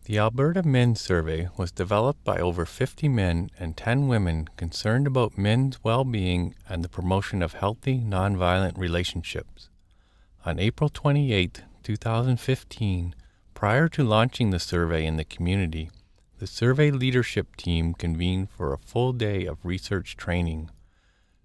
The Alberta Men's Survey was developed by over 50 men and 10 women concerned about men's well-being and the promotion of healthy, nonviolent relationships. On April 28, 2015, prior to launching the survey in the community, the survey leadership team convened for a full day of research training.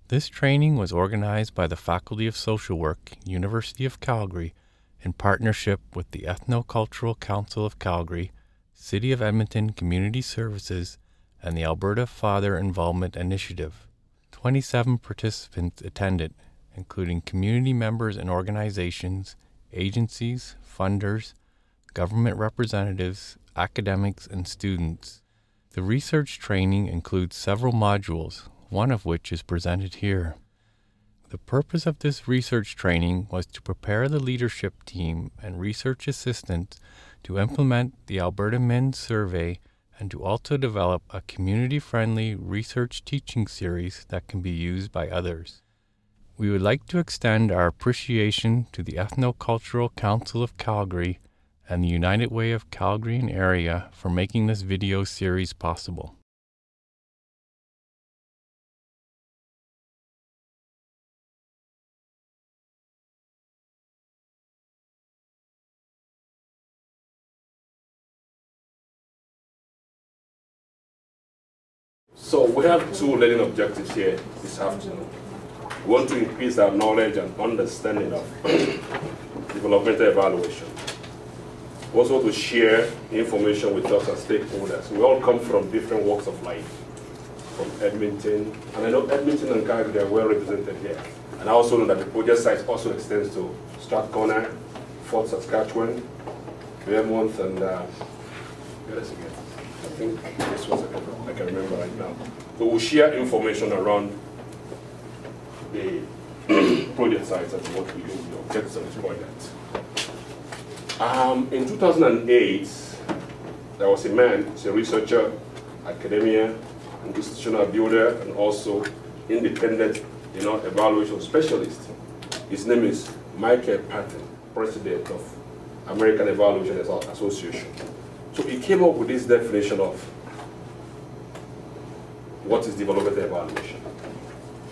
This training was organized by the Faculty of Social Work, University of Calgary, in partnership with the Ethnocultural Council of Calgary, City of Edmonton Community Services, and the Alberta Father Involvement Initiative. 27 participants attended, including community members and organizations, agencies, funders, government representatives, academics, and students. The research training includes several modules, one of which is presented here. The purpose of this research training was to prepare the leadership team and research assistants to implement the Alberta Men's Survey and to also develop a community-friendly research teaching series that can be used by others. We would like to extend our appreciation to the Ethnocultural Council of Calgary and the United Way of Calgary and Area for making this video series possible. So we have two learning objectives here this afternoon. We want to increase our knowledge and understanding of developmental evaluation. We also want to share information with us as stakeholders. We all come from different walks of life, from Edmonton, and I know Edmonton and Calgary are well represented here. And I also know that the project site also extends to Strathcona, Fort Saskatchewan, Vermont, and where else again? I think this was I can remember right now. So we'll share information around the project sites and what we do, the objectives of this project. In 2008, there was a man, he's a researcher, academia, an institutional builder, and also independent, evaluation specialist. His name is Michael Patton, president of American Evaluation Association. So he came up with this definition of what is developmental evaluation.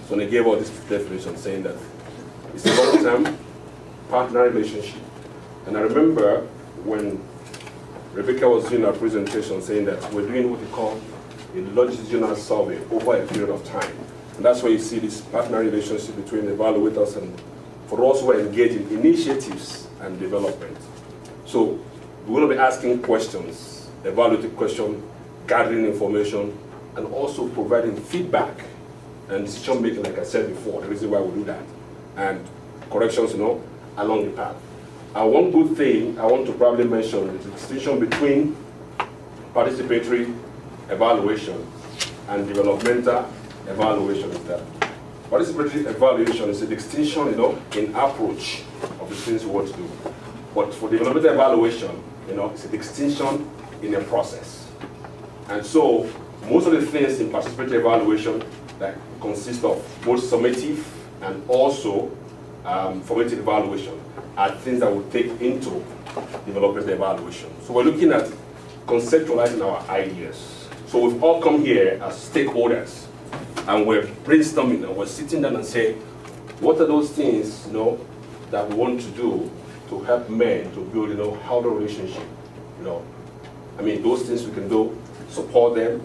So he gave out this definition saying that it's a long-term partner relationship. And I remember when Rebecca was doing her presentation saying that we're doing what we call a longitudinal survey over a period of time. And that's where you see this partner relationship between evaluators and for those who are engaged in initiatives and development. So we're going to be asking questions, evaluative questions, gathering information, and also providing feedback and decision making, like I said before, the reason why we do that, and corrections, along the path. And one good thing I want to probably mention is the distinction between participatory evaluation and developmental evaluation is that participatory evaluation is a distinction, in approach of the things we want to do. But for developmental evaluation, it's a distinction in a process. And so most of the things in participatory evaluation that consist of both summative and also formative evaluation are things that we take into developmental evaluation. So we're looking at conceptualizing our ideas. So we've all come here as stakeholders and we're brainstorming and we're sitting down and saying, what are those things, that we want to do to help men to build, healthy relationship, those things we can do, support them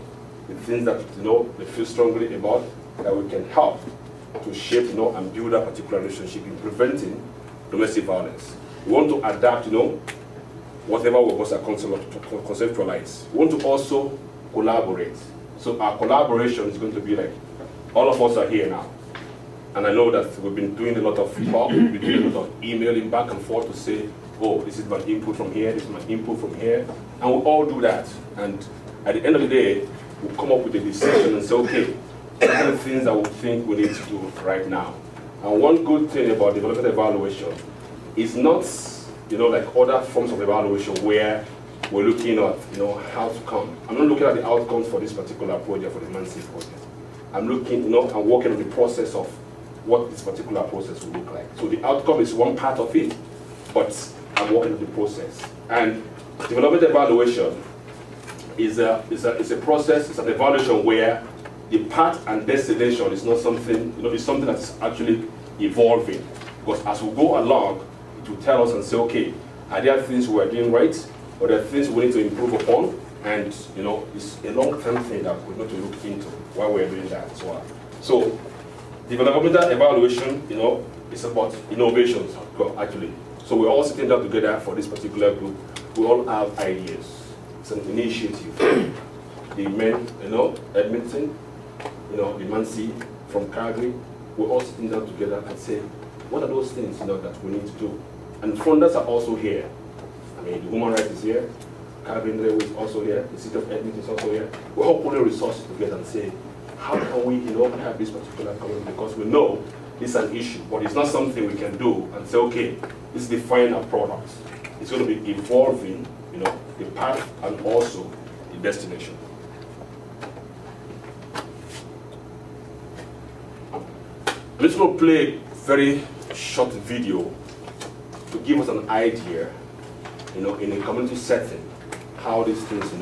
with things that, they feel strongly about, that we can help to shape, and build a particular relationship in preventing domestic violence. We want to adapt, whatever we want to conceptualize. We want to also collaborate. So our collaboration is going to be like, all of us are here now. And I know that we've been doing a lot of feedback, we've been doing a lot of emailing back and forth to say, oh, this is my input from here, this is my input from here. And we'll all do that. And at the end of the day, we'll come up with a decision and say, okay, what are the things that we think we need to do right now? And one good thing about developmental evaluation is not, like other forms of evaluation where we're looking at, how to come. I'm not looking at the outcomes for this particular project, for the ManSafe project. I'm looking, I'm working on the process of what this particular process will look like. So the outcome is one part of it, but I'm working on the process. And developmental evaluation is a process, it's an evaluation where the path and destination is not something, it's something that's actually evolving. Because as we go along, it will tell us and say, okay, are there things we're doing right, or there are things we need to improve upon? And it's a long-term thing that we're going to look into while we're doing that as well. So, developmental evaluation, is about innovations, actually. So we're all sitting down together for this particular group. We all have ideas. It's an initiative. The men, Edmonton, the Mansi from Calgary, we're all sitting down together and say, what are those things that we need to do? And funders are also here. I mean, the human rights is here, Calgary is also here, the city of Edmonton is also here. We're all putting resources together and say, how can we have this particular community? Because we know this is an issue, but it's not something we can do and say, okay, this is the final product. It's going to be evolving, the path and also the destination. I'm just going to play a very short video to give us an idea, in a community setting, how these things,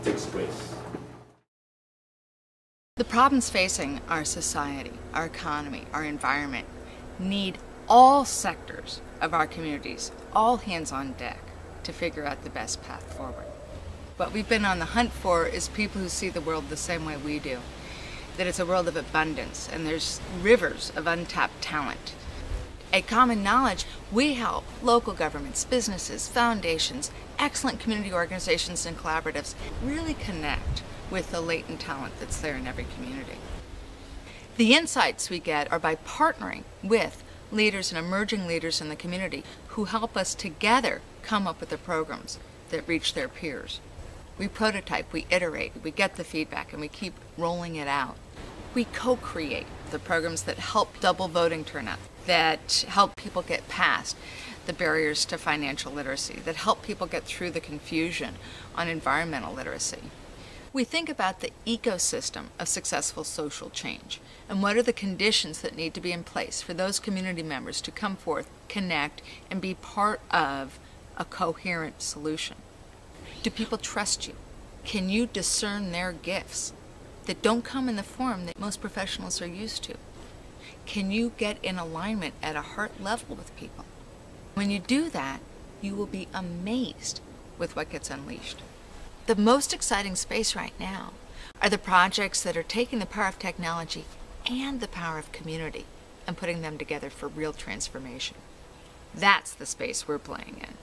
takes place. The problems facing our society, our economy, our environment need all sectors of our communities, all hands on deck, to figure out the best path forward. What we've been on the hunt for is people who see the world the same way we do, that it's a world of abundance and there's rivers of untapped talent. A common knowledge, we help local governments, businesses, foundations, excellent community organizations and collaboratives really connect with the latent talent that's there in every community. The insights we get are by partnering with leaders and emerging leaders in the community who help us together come up with the programs that reach their peers. We prototype, we iterate, we get the feedback, and we keep rolling it out. We co-create the programs that help double voting turnout, that help people get past the barriers to financial literacy, that help people get through the confusion on environmental literacy. We think about the ecosystem of successful social change and what are the conditions that need to be in place for those community members to come forth, connect, and be part of a coherent solution. Do people trust you? Can you discern their gifts that don't come in the form that most professionals are used to? Can you get in alignment at a heart level with people? When you do that, you will be amazed with what gets unleashed. The most exciting space right now are the projects that are taking the power of technology and the power of community and putting them together for real transformation. That's the space we're playing in.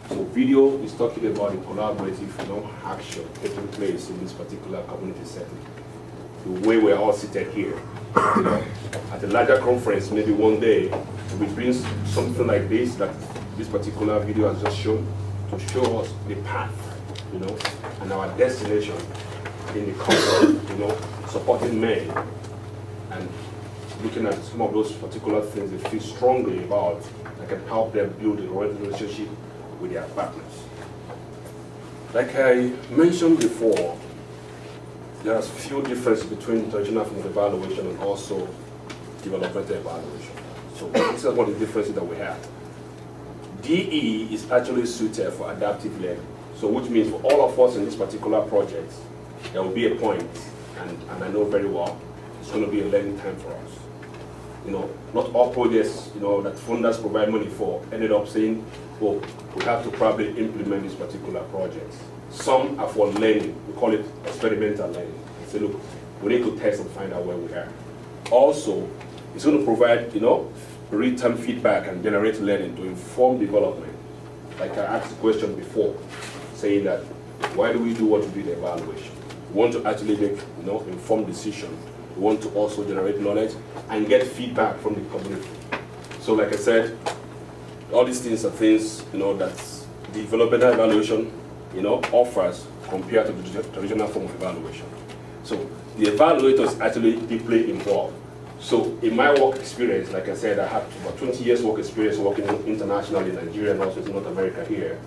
So video is talking about the collaborative action taking place in this particular community setting. The way we're all seated here. At a larger conference, maybe one day, we bring something like this, that this particular video has just shown, to show us the path, and our destination in the country, supporting men and looking at some of those particular things they feel strongly about that can help them build a relationship with their partners. Like I mentioned before, there are a few differences between traditional form of evaluation and also developmental evaluation. So this is one of the differences that we have. DE is actually suited for adaptive learning. So which means for all of us in this particular project, there will be a point, and I know very well, it's going to be a learning time for us. Not all projects, that funders provide money for ended up saying, well, we have to probably implement this particular project. Some are for learning. We call it experimental learning. We say, look, we need to test and find out where we are. Also, it's going to provide, real-time feedback and generate learning to inform development. Like I asked the question before, saying that, why do we want to do the evaluation? We want to actually make, informed decisions. We want to also generate knowledge and get feedback from the community. So like I said, all these things are things, that developmental evaluation, offers compared to the traditional form of evaluation. So the evaluator is actually deeply involved. So in my work experience, like I said, I have about 20 years work experience working internationally in Nigeria and also in North America here.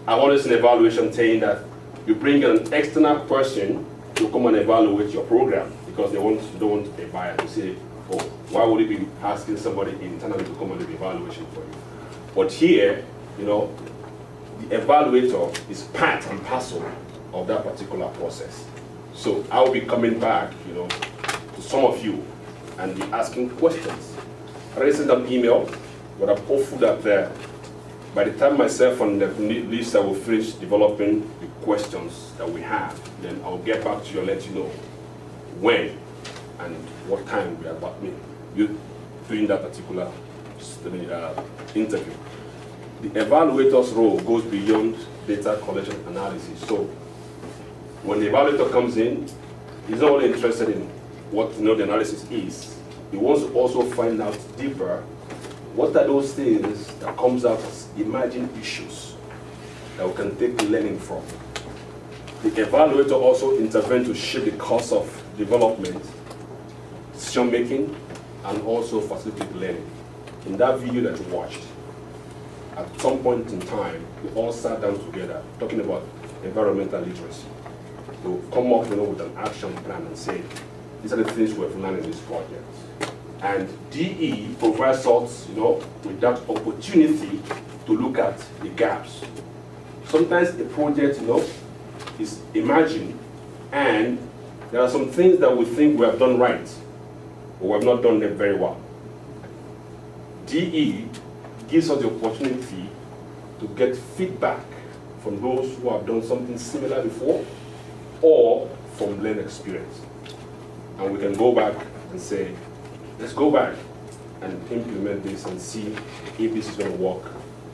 I've always seen evaluation saying that you bring an external person to come and evaluate your program because they don't want a buyer to say, oh, why would you be asking somebody internally to come and do the evaluation for you? But here, you know, the evaluator is part and parcel of that particular process. So I will be coming back, you know, to some of you and be asking questions. I already sent an email, but I'm hopeful that by the time myself and the Lisa will finish developing the questions that we have, then I'll get back to you and let you know when and what time we are about you doing that particular interview. The evaluator's role goes beyond data collection analysis. So when the evaluator comes in, he's not only interested in what the analysis is, he wants to also find out deeper what are those things that comes out as emerging issues that we can take learning from. The evaluator also intervenes to shape the course of development, decision making, and also facilitate learning. In that video that you watched, at some point in time, we all sat down together talking about environmental literacy. To come up, you know, with an action plan and say, these are the things we've learned in this project. And DE provides us, you know, with that opportunity to look at the gaps. Sometimes a project, you know, is emerging, and there are some things that we think we have done right, but we have not done them very well. DE gives us the opportunity to get feedback from those who have done something similar before, or from learned experience. And we can go back and say, let's go back and implement this and see if this is going to work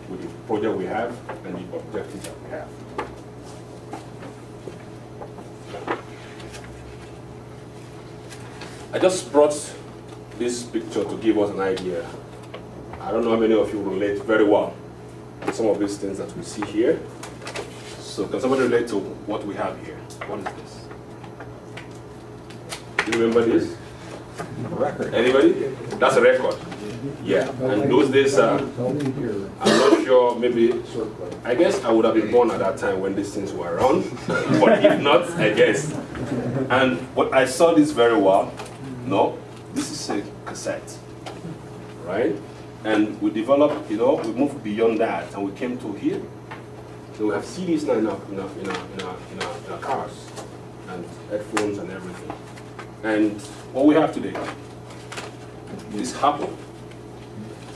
with the project we have and the objectives that we have. I just brought this picture to give us an idea. I don't know how many of you relate very well to some of these things that we see here. So can somebody relate to what we have here? What is this? Do you remember this? Record. Anybody? That's a record. Yeah. And those days, I'm not sure, maybe, I guess I would have been born at that time when these things were around. But if not, I guess. But I saw this very well. No, this is a cassette, right? And we developed, you know, we moved beyond that and we came to here. So we have CDs now in our cars and headphones and everything. And what we have today is Apple.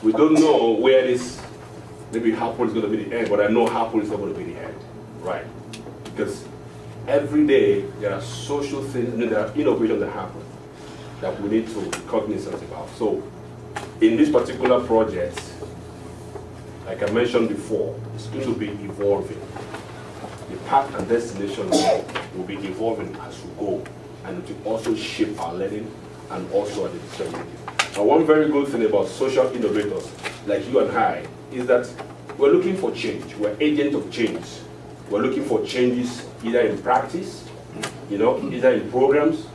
We don't know where this, maybe Apple is going to be the end, but I know Apple is not going to be the end, right? Because every day there are social things, and there are innovations that happen that we need to be cognizant about. So in this particular project, like I mentioned before, it's going to be evolving. The path and destination will be evolving as we go, and it will also shape our learning and also our decision making. And one very good thing about social innovators like you and I is that we're looking for change. We're agents of change. We're looking for changes either in practice, you know, either in programs,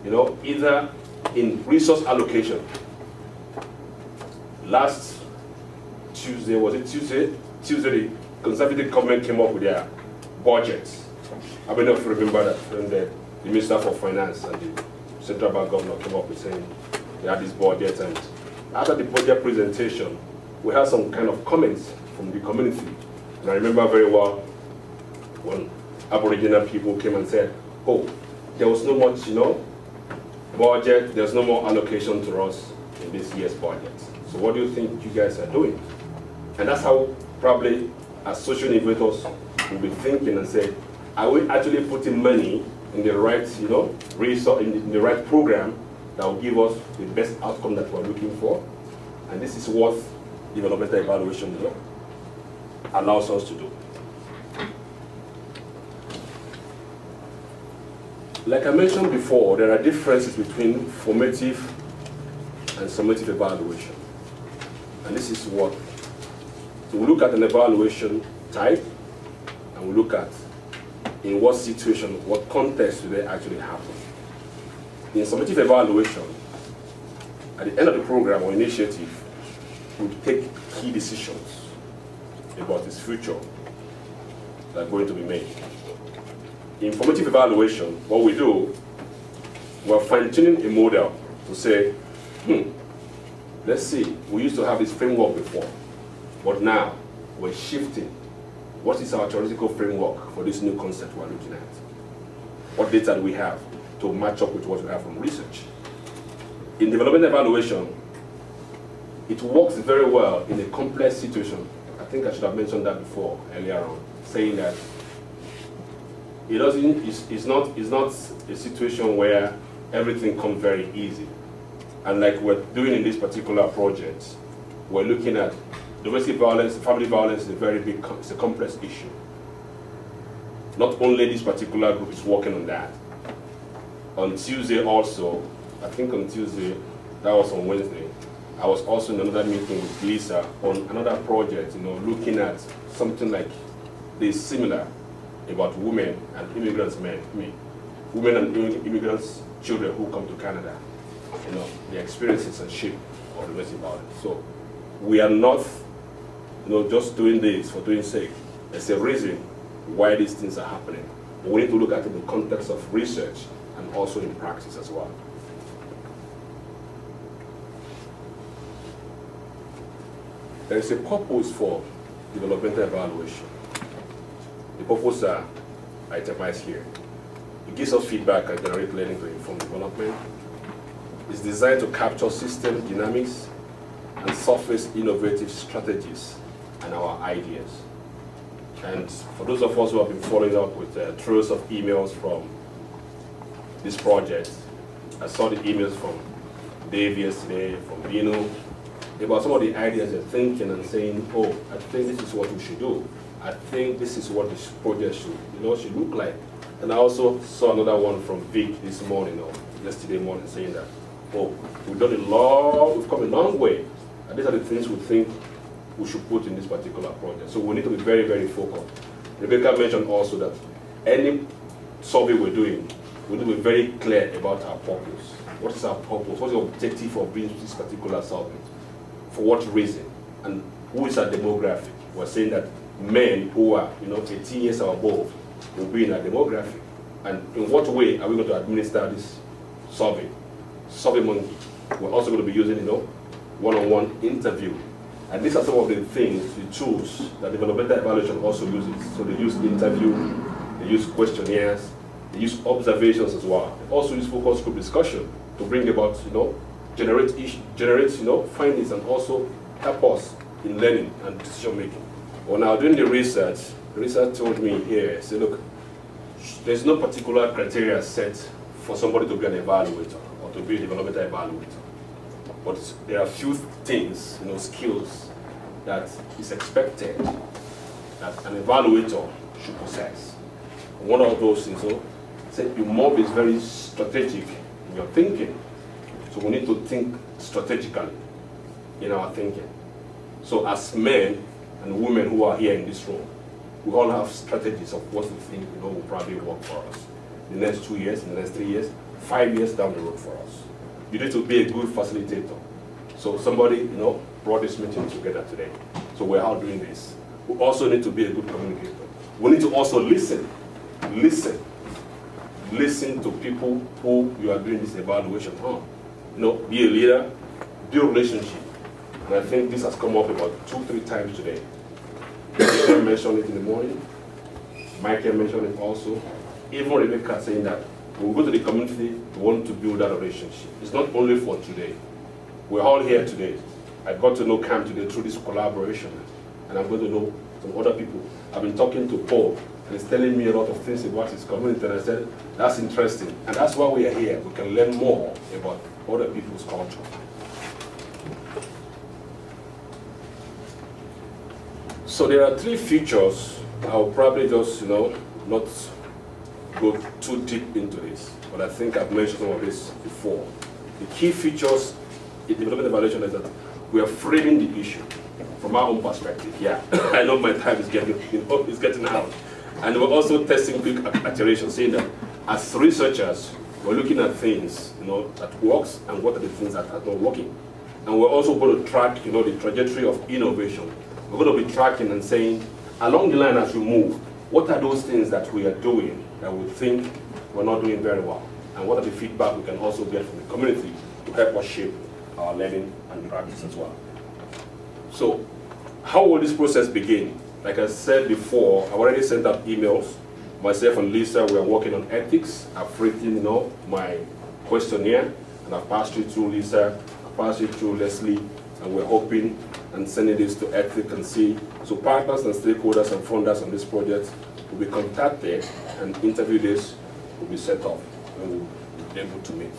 you know, either in resource allocation. Last Tuesday, was it Tuesday? Tuesday, the Conservative government came up with their budgets. I don't know if you remember that when the Minister for Finance and the Central Bank Governor came up with saying they had this budget, and after the budget presentation, we had some kind of comments from the community. And I remember very well when Aboriginal people came and said, oh, there was no much, you know, budget, there's no more allocation to us in this year's budget. So what do you think you guys are doing? And that's how probably as social innovators will be thinking and say, are we actually putting money in the right, you know, resource, in the right program that will give us the best outcome that we're looking for? And this is what developmental evaluation, you know, allows us to do. Like I mentioned before, there are differences between formative and summative evaluation. And this is what, so we look at an evaluation type, and we look at in what situation, what context do they actually happen. In summative evaluation, at the end of the program or initiative, we take key decisions about its future that are going to be made. In formative evaluation, what we do, we're fine-tuning a model to say, let's see, we used to have this framework before. But now, we're shifting. What is our theoretical framework for this new concept we're looking at? What data do we have to match up with what we have from research? In development evaluation, it works very well in a complex situation. I think I should have mentioned that before, earlier on, saying that it's not a situation where everything comes very easy. And like we're doing in this particular project, we're looking at domestic violence, family violence is a very big, it's a complex issue. Not only this particular group is working on that. On Tuesday also, I think on Tuesday, that was on Wednesday, I was also in another meeting with Lisa on another project, looking at something like this similar about women and immigrants men, women and immigrants children who come to Canada, the experiences and shape of domestic violence. So we are not, just doing this for doing sake. There's a reason why these things are happening. But we need to look at it in the context of research and also in practice as well. There is a purpose for developmental evaluation. The purpose are itemized here. It gives us feedback and generate learning to inform development. It's designed to capture system dynamics and surface innovative strategies and our ideas. And for those of us who have been following up with troves of emails from this project, I saw the emails from Dave yesterday, from Bino, about some of the ideas they're thinking and saying, oh, I think this is what we should do. I think this is what this project should look like. And I also saw another one from Vic this morning, or yesterday morning, saying that, oh, we've come a long way. And these are the things we think we should put in this particular project. So we need to be very, very focused. Rebecca mentioned also that any survey we're doing, we need to be very clear about our purpose. What is our purpose? What's the objective of doing this particular survey? For what reason? And who is our demographic? We're saying that men who are 18 years or above will be in our demographic. And in what way are we going to administer this survey? Survey monkey. We're also going to be using one-on-one interview. And these are some of the things, the tools that developmental evaluation also uses. So they use interview, they use questionnaires, they use observations as well. They also use focus group discussion to bring about, generate findings and also help us in learning and decision making. Well, now doing the research told me here, say, look, there's no particular criteria set for somebody to be an evaluator or to be a developmental evaluator. But there are a few things, skills that is expected that an evaluator should possess. And one of those things, you must be very strategic in your thinking. So we need to think strategically in our thinking. So as men and women who are here in this room, we all have strategies of what we think will probably work for us in the next 2 years, in the next 3 years, 5 years down the road for us. You need to be a good facilitator. So somebody, brought this meeting together today. So we're all doing this. We also need to be a good communicator. We need to also listen. Listen to people who you are doing this evaluation on. Be a leader, build relationship. And I think this has come up about 2-3 times today. I mentioned it in the morning. Michael mentioned it also. Even Rebecca saying that when we go to the community, we want to build that relationship. It's not only for today. We're all here today. I got to know Cam today through this collaboration. And I'm going to know some other people. I've been talking to Paul, and he's telling me a lot of things about his community. And I said, that's interesting. And that's why we are here. We can learn more about other people's culture. So there are 3 features. I'll probably just, not go too deep into this, but I think I've mentioned some of this before. The key features in development evaluation is that we are framing the issue from our own perspective. Yeah, I know my time is getting out. And we're also testing quick iteration, saying that as researchers, we're looking at things, that works and what are the things that are not working. And we're also going to track, the trajectory of innovation. We're going to be tracking and saying, along the line as we move, what are those things that we are doing that we think we're not doing very well? And what are the feedback we can also get from the community to help us shape our learning and practice as well? So How will this process begin? Like I said before, I've already sent out emails. Myself and Lisa, we are working on ethics. I've written, my questionnaire, and I've passed it through Lisa, I've passed it through Leslie, and we're hoping and sending this to ethics and see. So partners and stakeholders and funders on this project will be contacted, and interview days will be set up, and we'll be able to meet.